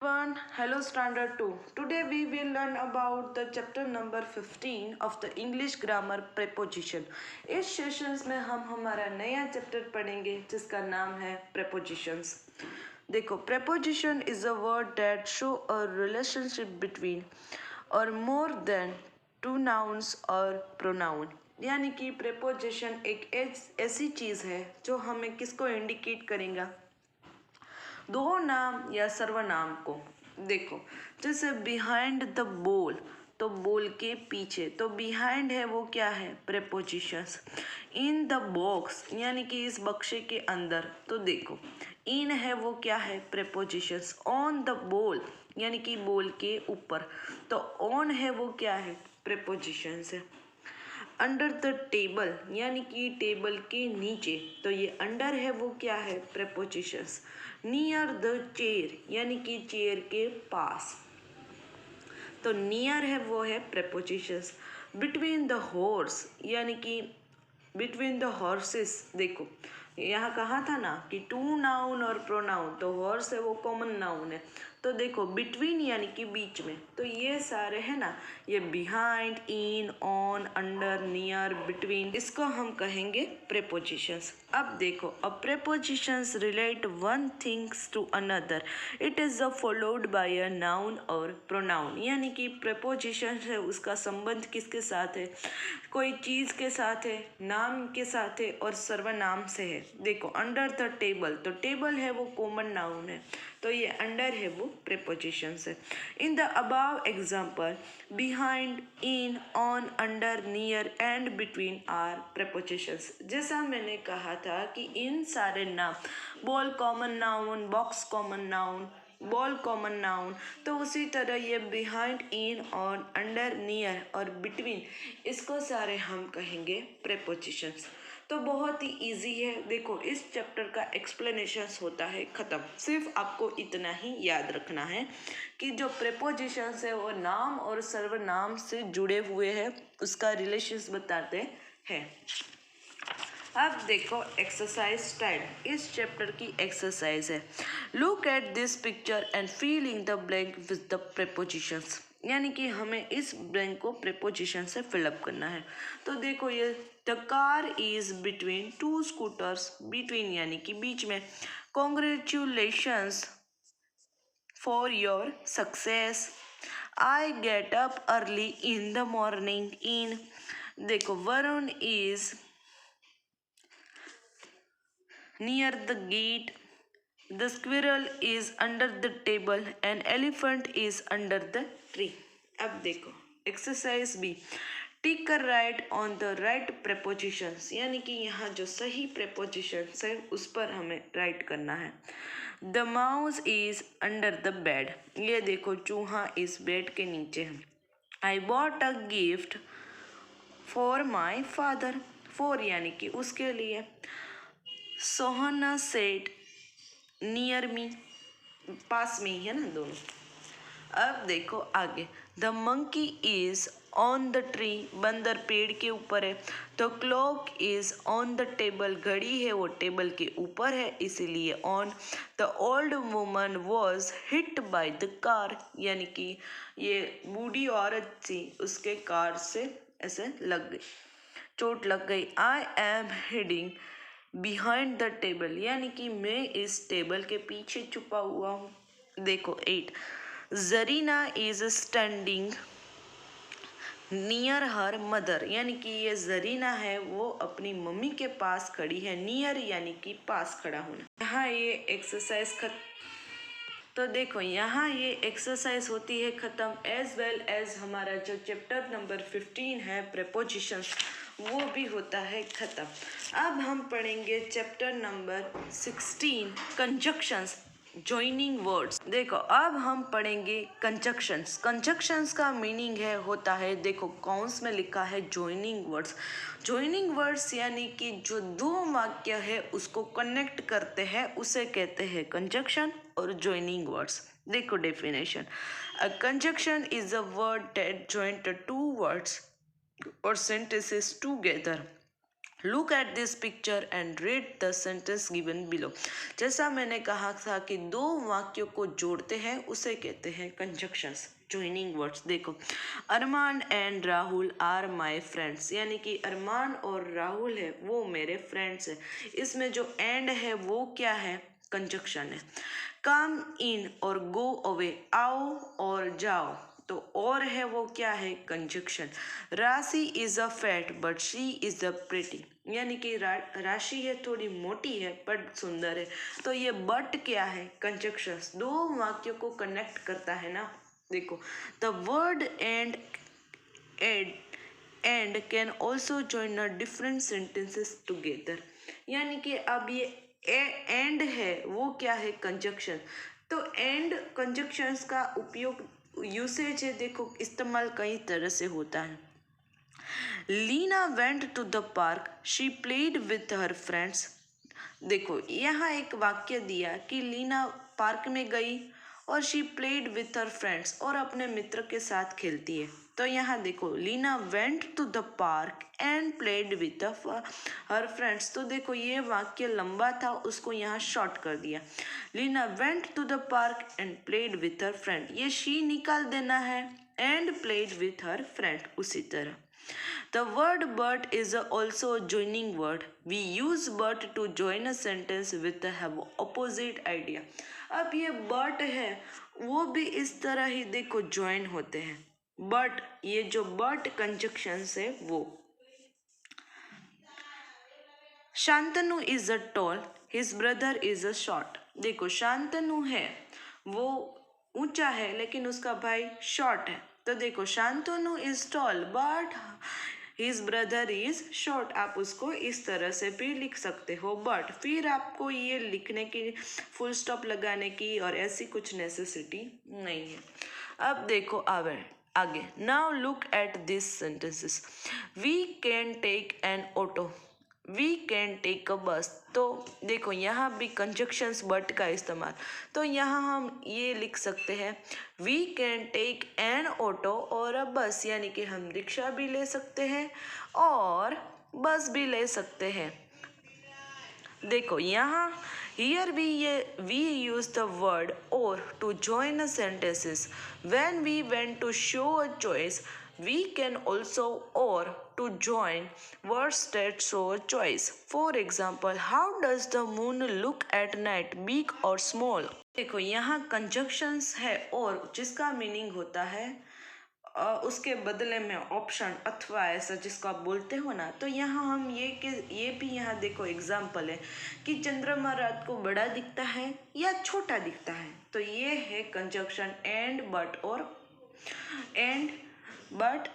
everyone, hello standard 2. Today we will learn about the chapter number 15 of the English grammar preposition. इस sessions में हम हमारा नया chapter पढ़ेंगे जिसका नाम है prepositions. देखो, preposition is a word that show a relationship between or more than two nouns or pronoun. यानी कि preposition एक ऐसी चीज़ है जो हमें किसको इंडिकेट करेगा, दो नाम या सर्वनाम को। देखो, जैसे बिहाइंड द बॉल, तो बॉल के पीछे, तो बिहाइंड है वो क्या है, प्रेपोजिशंस। इन द बॉक्स यानी कि इस बक्से के अंदर, तो देखो इन है वो क्या है, प्रेपोजिशंस। ऑन द बॉल यानी कि बॉल के ऊपर, तो ऑन है वो क्या है, प्रेपोजिशंस है। अंडर द टेबल यानी कि टेबल के नीचे, तो ये अंडर है वो क्या है, प्रेपोजिशंस। नियर द चेयर यानी कि चेयर के पास, तो नियर है वो है प्रेपोजिशंस। बिटवीन द हॉर्स यानी कि बिटवीन द हॉर्सेस, देखो यहाँ कहा था ना कि टू नाउन और प्रोनाउन, तो हॉर्स है वो कॉमन नाउन है, तो देखो बिटवीन यानी कि बीच में, तो ये सारे है ना, ये behind, in, on, under, near, between, इसको हम कहेंगे प्रेपोजिशंस। अब देखो, a prepositions relate one things to another, it is a followed by a noun और प्रोनाउन। यानी कि प्रेपोजिशंस है उसका संबंध किसके साथ है, कोई चीज़ के साथ है, नाम के साथ है और सर्वनाम से है। देखो अंडर द टेबल, तो टेबल है वो कॉमन नाउन है, तो ये अंडर है वो प्रेपोजिशंस है। In the above example, behind, in, on, under, near and between are prepositions. जैसा मैंने कहा था कि इन सारे नाम, ball common noun, box common noun, ball common noun, तो उसी तरह ये behind, in, on, under, near और बिटवीन, इसको सारे हम कहेंगे प्रेपोजिशंस। तो बहुत ही इजी है। देखो, इस चैप्टर का एक्सप्लेनेशंस होता है ख़त्म। सिर्फ आपको इतना ही याद रखना है कि जो प्रेपोजिशंस है वो नाम और सर्वनाम से जुड़े हुए हैं, उसका रिलेशंस बताते हैं। अब देखो एक्सरसाइज टाइम, इस चैप्टर की एक्सरसाइज है। Look at this picture and fill in the blank with the prepositions. यानी कि हमें इस ब्लैंक को प्रेपोजिशन से फिलअप करना है। तो देखो, ये the car is between two scooters, between यानी कि बीच में। Congratulations for your success. I get up early in the morning, in. देखो, Varun is near the gate, the squirrel is under the table, an elephant is under the tree. अब देखो exercise B, tick right on the right prepositions. यानी कि यहाँ जो सही prepositions है उस पर हमें राइट करना है। The mouse is under the bed, ये देखो चूहा इस बेड के नीचे है। I bought a gift for my father, for यानी कि उसके लिए। सोहना सेट नियर मी, पास में ही है ना दोनों। अब देखो आगे, the monkey is on the tree, बंदर पेड़ के ऊपर है। तो clock is on the table, घड़ी है वो टेबल के ऊपर है इसीलिए on. The old woman was hit by the car, यानी कि ये बूढ़ी औरत थी, उसके कार से ऐसे लग गई, चोट लग गई। I am heading behind the table, यानी कि मैं इस टेबल के पीछे छुपा हुआ हूँ। देखो 8, Zarina is standing near her mother, यानी कि ये जरीना है वो अपनी मम्मी के पास खड़ी है। नियर यानी कि पास खड़ा होना। यहाँ ये एक्सरसाइज तो देखो यहाँ ये एक्सरसाइज होती है ख़त्म, एज वेल एज हमारा जो चैप्टर नंबर 15 है प्रेपोजिशंस, वो भी होता है ख़त्म। अब हम पढ़ेंगे chapter number 16 conjunctions, joining words. देखो अब हम पढ़ेंगे कंजक्शंस। कंजक्शंस का मीनिंग है होता है, देखो कौंस में लिखा है जॉइनिंग वर्ड्स। जॉइनिंग वर्ड्स यानी कि जो दो वाक्य है उसको कनेक्ट करते हैं उसे कहते हैं कंजक्शन और जॉइनिंग वर्ड्स। देखो definition, a conjunction is a word that join two words और sentences together look at this picture and read the sentence given below. जैसा मैंने कहा था कि दो वाक्यों को जोड़ते हैं उसे कहते हैं कंजक्शंस, ज्वाइनिंग वर्ड्स। देखो, Arman and Rahul are my friends, यानी कि अरमान और राहुल है वो मेरे फ्रेंड्स है। इसमें जो एंड है वो क्या है? कंजक्शन है। कम इन और गो अवे, आओ और जाओ, तो और है वो क्या है? कंजक्शन। राशि is a fat but she is a pretty, यानी कि राशि है थोड़ी मोटी है बट सुंदर है, तो ये बट क्या है? कंजक्शन, दो वाक्यों को कनेक्ट करता है ना। देखो, the word and can also join a different sentences together, यानी कि अब ये एंड है वो क्या है? कंजक्शन। तो एंड कंजक्शंस का उपयोग, यूसेज है, देखो इस्तेमाल कई तरह से होता है। Leena went to the park, she played with her friends. देखो, यहाँ एक वाक्य दिया कि लीना पार्क में गई और she played with her friends, और अपने मित्र के साथ खेलती है। तो यहाँ देखो, Leena went to the park and played with her friends, तो देखो ये वाक्य लंबा था, उसको यहाँ शॉर्ट कर दिया। Leena went to the park and played with her friend, ये शी निकाल देना है, and played with her friend उसी तरह। The word but is also a joining word. We use but to join a sentence with the have opposite idea. अब ये but है वो भी इस तरह ही देखो join होते हैं। but, ये जो but conjunctions है वो। Shantanu is a tall, his brother is a short. देखो, शांतनु है वो ऊंचा है लेकिन उसका भाई शॉर्ट है, तो देखो Shantanu is tall but his brother is short, आप उसको इस तरह से भी लिख सकते हो। बट फिर आपको ये लिखने की, फुल स्टॉप लगाने की और ऐसी कुछ नेसेसिटी नहीं है। अब देखो आगे, now look at this sentences. We can take an auto, we can take a bus, तो देखो यहाँ भी कंजक्शंस बट का इस्तेमाल, तो यहाँ हम ये लिख सकते हैं we can take an auto और अ बस, यानी कि हम रिक्शा भी ले सकते हैं और बस भी ले सकते हैं। देखो यहाँ here we use the word or to join a sentences. When we want to show a choice, we can also or to join words that show a choice. For example, how does the moon look at night, big or small? देखो यहाँ conjunctions है और जिसका meaning होता है उसके बदले में ऑप्शन अथवा ऐसा जिसको आप बोलते हो ना, तो यहाँ हम ये भी यहाँ देखो एग्जाम्पल है कि चंद्रमा रात को बड़ा दिखता है या छोटा दिखता है, तो ये है कंजक्शन एंड बट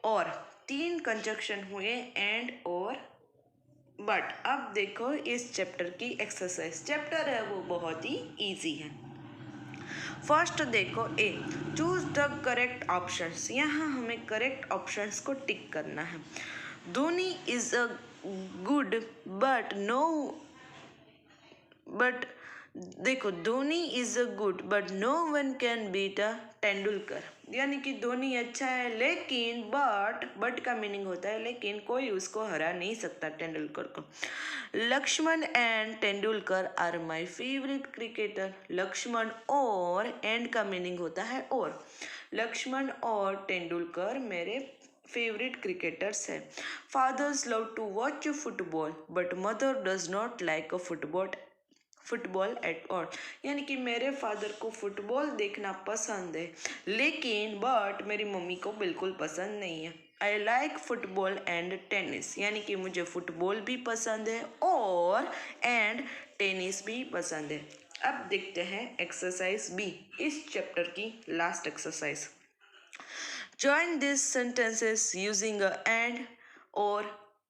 और तीन कंजक्शन हुए एंड और बट। अब देखो इस चैप्टर की एक्सरसाइज, चैप्टर है वो बहुत ही इजी है। फर्स्ट देखो A, choose the correct options, यहाँ हमें करेक्ट ऑप्शंस को टिक करना है। Dhoni is a good bat देखो, Dhoni is a good bat no one can beat a Tendulkar, यानी कि धोनी अच्छा है लेकिन बट का मीनिंग होता है लेकिन कोई उसको हरा नहीं सकता तेंदुलकर को। Laxman and Tendulkar are my favourite cricketer, Laxman और एंड का मीनिंग होता है और, लक्ष्मण और तेंदुलकर मेरे फेवरेट क्रिकेटर्स हैं। Fathers love to watch football but mother does not like a football at all, यानी कि मेरे फादर को फुटबॉल देखना पसंद है लेकिन बट मेरी मम्मी को बिल्कुल पसंद नहीं है। I like football and tennis, यानी कि मुझे फुटबॉल भी पसंद है और एंड टेनिस भी पसंद है। अब देखते हैं एक्सरसाइज बी, इस चैप्टर की last exercise. Join this sentences using a and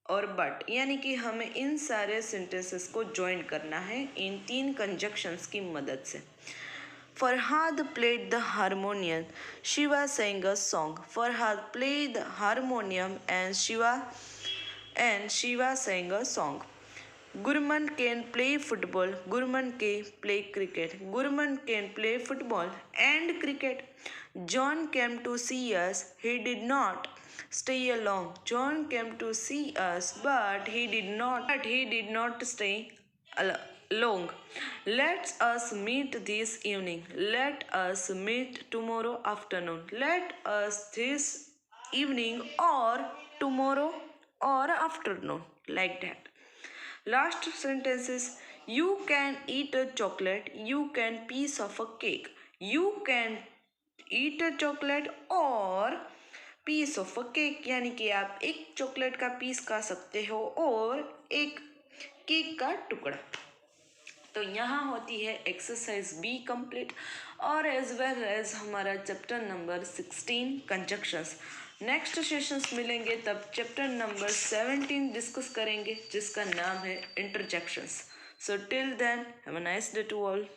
और बट, यानी कि हमें इन सारे सेंटेंसेस को ज्वाइन करना है इन तीन कंजक्शंस की मदद से। Farhad played the harmonium, Shiva sang a song. Farhad played the harmonium and Shiva sang a song. Gurman can play football. Gurman can play cricket. Gurman can play football and cricket. John came to see us. He did not stay long. John came to see us, but he did not stay long. Let us meet this evening. Let us meet tomorrow afternoon. Let us this evening or tomorrow or afternoon, like that. Last sentences. You can eat a chocolate. You can piece of a cake. You can eat a chocolate और piece of a cake, यानी कि आप एक chocolate का piece खा सकते हो और एक केक का टुकड़ा। तो यहाँ होती है एक्सरसाइज बी कंप्लीट और एज वेल एज हमारा chapter number 16 conjunctions. Next sessions मिलेंगे तब चैप्टर नंबर 17 डिस्कस करेंगे जिसका नाम है interjections. So till then have a nice day to all.